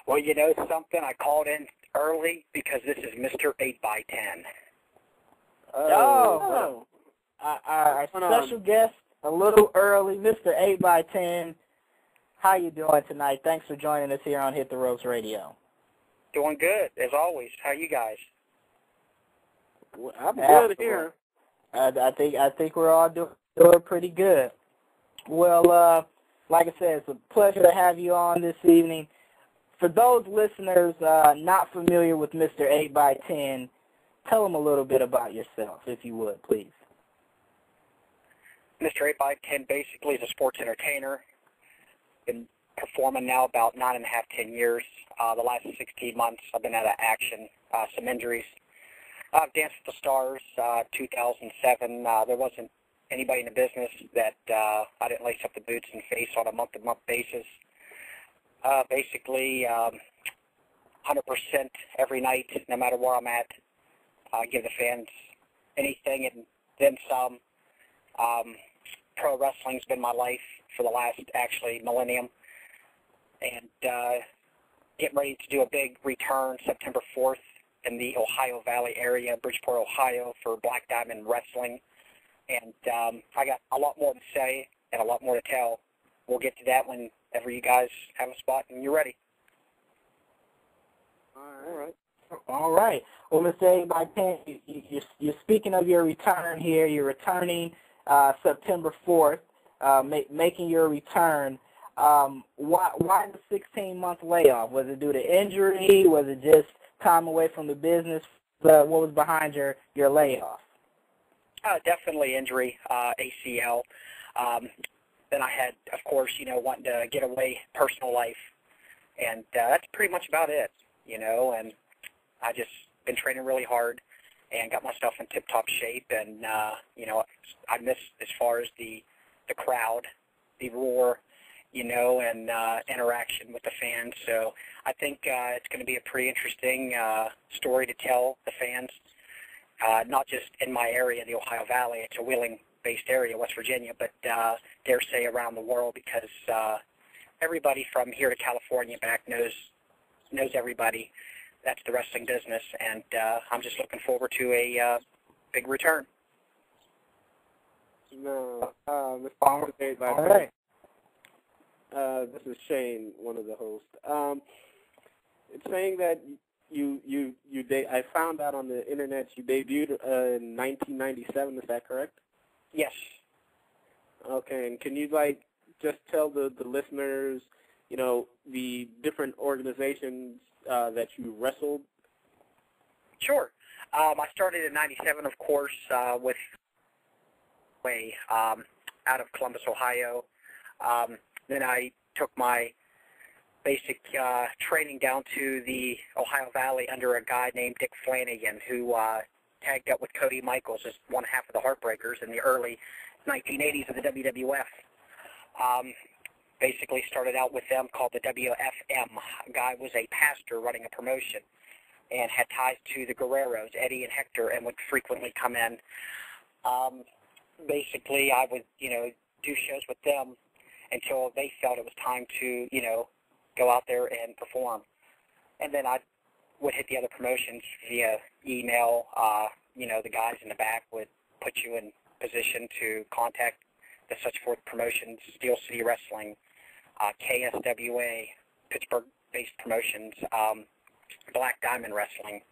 Well, you know something? I called in early because this is Mr. 8x10. Oh. Our special guest, a little early, Mr. 8x10. How you doing tonight? Thanks for joining us here on Hit the Ropes Radio. Doing good, as always. How you guys? Well, I'm good here. I think we're all doing pretty good. Well, like I said, it's a pleasure to have you on this evening. For those listeners not familiar with Mr. 8x10, tell them a little bit about yourself, if you would, please. Mr. 8x10 basically is a sports entertainer. Been performing now about 9.5, 10 years. The last 16 months I've been out of action, some injuries. I've danced with the stars, 2007. There wasn't anybody in the business that I didn't lace up the boots and face on a month-to-month basis. Basically, 100% every night, no matter where I'm at. Give the fans anything and then some. Pro wrestling's been my life for the last, actually, millennium. And getting ready to do a big return September 4th in the Ohio Valley area, Bridgeport, Ohio, for Black Diamond Wrestling. And I got a lot more to say and a lot more to tell. We'll get to that whenever you guys have a spot and you're ready. All right. Well, Mr. 8x10, you're speaking of your return here. You're returning September 4th, making your return. Why the 16-month layoff? Was it due to injury? Was it just time away from the business? What was behind your layoff? Definitely injury, ACL. Then I had, of course, wanting to get away, personal life. And that's pretty much about it, and I just been training really hard and got myself in tip-top shape. And, I miss as far as the crowd, the roar, and interaction with the fans. So I think it's going to be a pretty interesting story to tell the fans, not just in my area, the Ohio Valley. It's a Wheeling-based area, West Virginia, but dare say around the world, because everybody from here to California back knows everybody. That's the wrestling business, and I'm just looking forward to a big return. No, Mr. 8x10. All right. This is Shane, one of the hosts. It's saying that I found out on the internet you debuted in 1997. Is that correct? Yes. Okay, and can you just tell the listeners, the different organizations that you wrestled? Sure. I started in 97, of course, with out of Columbus, Ohio. Then I took my basic training down to the Ohio Valley under a guy named Dick Flanagan, who tagged up with Cody Michaels as one half of the Heartbreakers in the early 1980s of the WWF. Basically started out with them, called the WFM. A guy was a pastor running a promotion and had ties to the Guerreros, Eddie and Hector, and would frequently come in. Basically, I would, do shows with them until they felt it was time to, go out there and perform. And then I would hit the other promotions via email. The guys in the back would put you in position to contact the such forth promotions: Steel City Wrestling, KSWA, Pittsburgh-based promotions, Black Diamond Wrestling,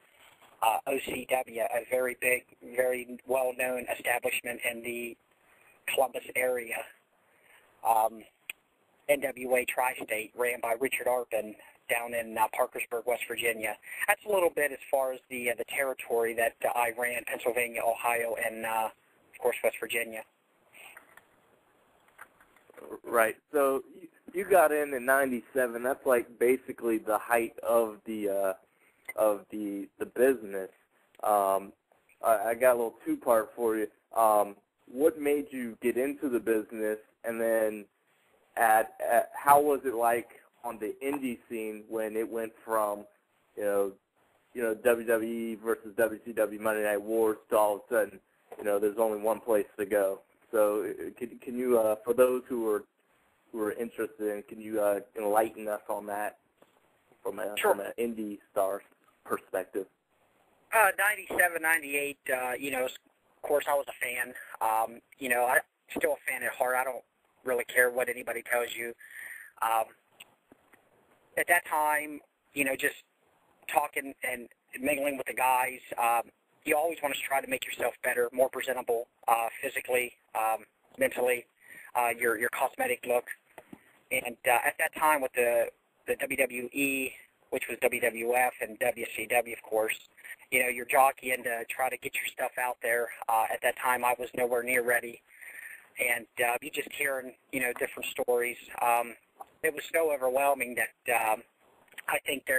OCW, a very big, very well-known establishment in the Columbus area, NWA Tri-State, ran by Richard Arpin down in Parkersburg, West Virginia. That's a little bit as far as the territory that I ran: Pennsylvania, Ohio, and, of course, West Virginia. Right. So you got in '97. That's basically the height of the business. I got a little two-part for you. What made you get into the business, and then how was it like on the indie scene when it went from WWE versus WCW Monday Night Wars to all of a sudden there's only one place to go? So can you, for those who are interested in, can you enlighten us on that? from an Sure. indie star perspective? 97, 98, of course I was a fan. I'm still a fan at heart. I don't really care what anybody tells you. At that time, just talking and mingling with the guys, you always want to try to make yourself better, more presentable, physically, mentally, your cosmetic look. And at that time with the WWE, which was WWF, and WCW, of course, you're jockeying to try to get your stuff out there. At that time, I was nowhere near ready. And you just hearing, different stories. It was so overwhelming that I think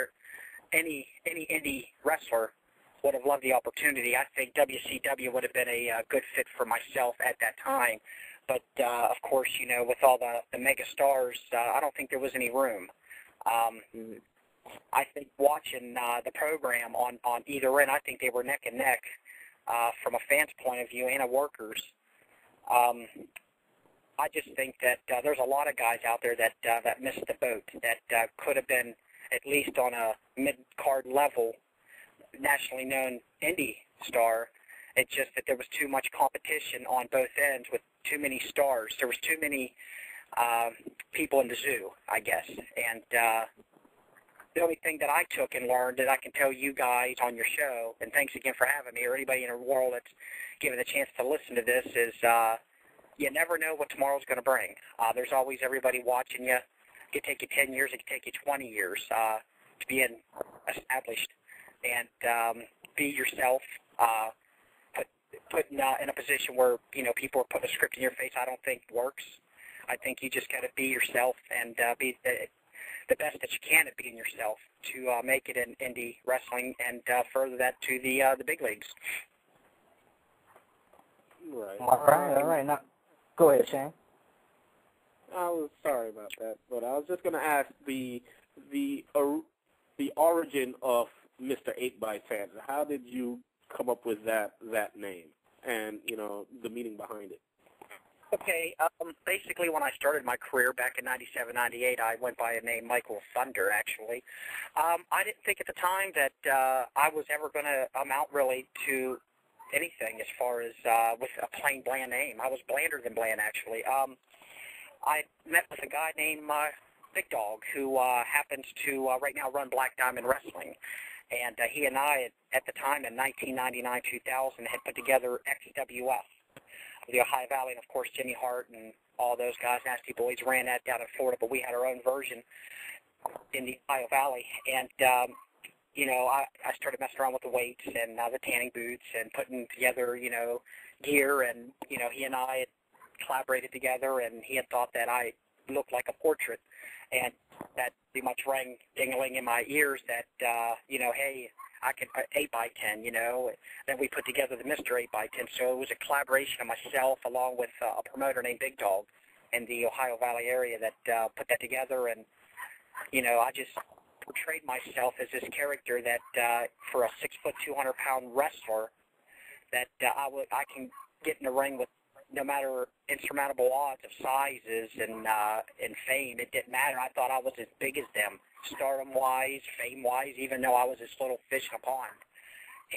any indie wrestler would have loved the opportunity. I think WCW would have been a good fit for myself at that time. But, of course, with all the mega stars, I don't think there was any room. I think watching the program on either end, I think they were neck and neck from a fan's point of view and a worker's. I just think that there's a lot of guys out there that missed the boat, that could have been at least on a mid-card level, nationally known indie star. It's just that there was too much competition on both ends with too many stars. There was too many people in the zoo, I guess. And the only thing that I took and learned that I can tell you guys on your show, and thanks again for having me, or anybody in the world that's given a chance to listen to this, is you never know what tomorrow's going to bring. There's always everybody watching you. It could take you 10 years. It could take you 20 years to be established. And be yourself, put in a position where, people are putting a script in your face, I don't think works. I think you just got to be yourself and be the best that you can at being yourself to make it in indie wrestling and further that to the big leagues. Right. All right. Now, go ahead, Shane. I was sorry about that, but I was just going to ask the origin of Mr. 8x10. How did you come up with that name and, the meaning behind it? Okay, basically when I started my career back in 97, 98, I went by a name Michael Thunder, actually. I didn't think at the time that I was ever going to amount really to anything as far as with a plain bland name. I was blander than bland, actually. I met with a guy named Big Dog, who happens to right now run Black Diamond Wrestling. And he and I, at the time in 1999-2000, had put together XWF, the Ohio Valley, and of course Jimmy Hart and all those guys, Nasty Boys, ran that down in Florida, but we had our own version in the Ohio Valley. And, I started messing around with the weights and the tanning boots and putting together, gear. And, he and I had collaborated together, and he had thought that I looked like a portrait. And that pretty much rang dingling in my ears that, hey, I could 8x10, Then we put together the Mr. 8x10. So it was a collaboration of myself along with a promoter named Big Dog in the Ohio Valley area that put that together. And, I just portrayed myself as this character that for a 6', 200-pound wrestler that I can get in the ring with no matter insurmountable odds of sizes and fame. It didn't matter. I thought I was as big as them, stardom-wise, fame-wise, even though I was this little fish in a pond.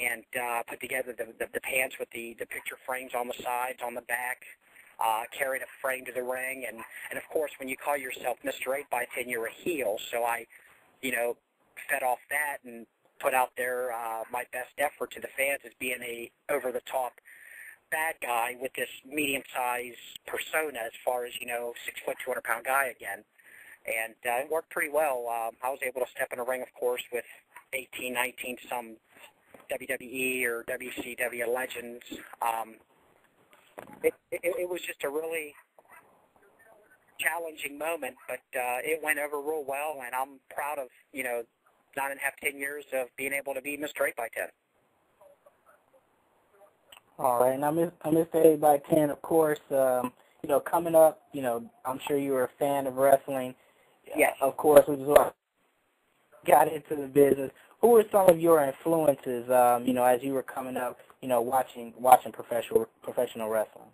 And put together the pants with the picture frames on the sides, on the back, carried a frame to the ring. And of course, when you call yourself Mr. 8x10, you're a heel. So I, fed off that and put out there my best effort to the fans as being a over-the-top bad guy with this medium-sized persona as far as, 6', 200-pound guy again. And it worked pretty well. I was able to step in a ring, of course, with 18, 19, some WWE or WCW legends. It was just a really challenging moment, but it went over real well, and I'm proud of, 9.5, 10 years of being able to be Mr. 8x10. All right. Now, Mr. 8x10, of course, coming up, I'm sure you were a fan of wrestling. Yes. Of course, we just got into the business. Who were some of your influences, as you were coming up, watching professional wrestling?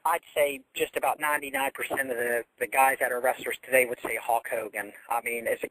I'd say just about 99% of the guys that are wrestlers today would say Hulk Hogan. I mean, as a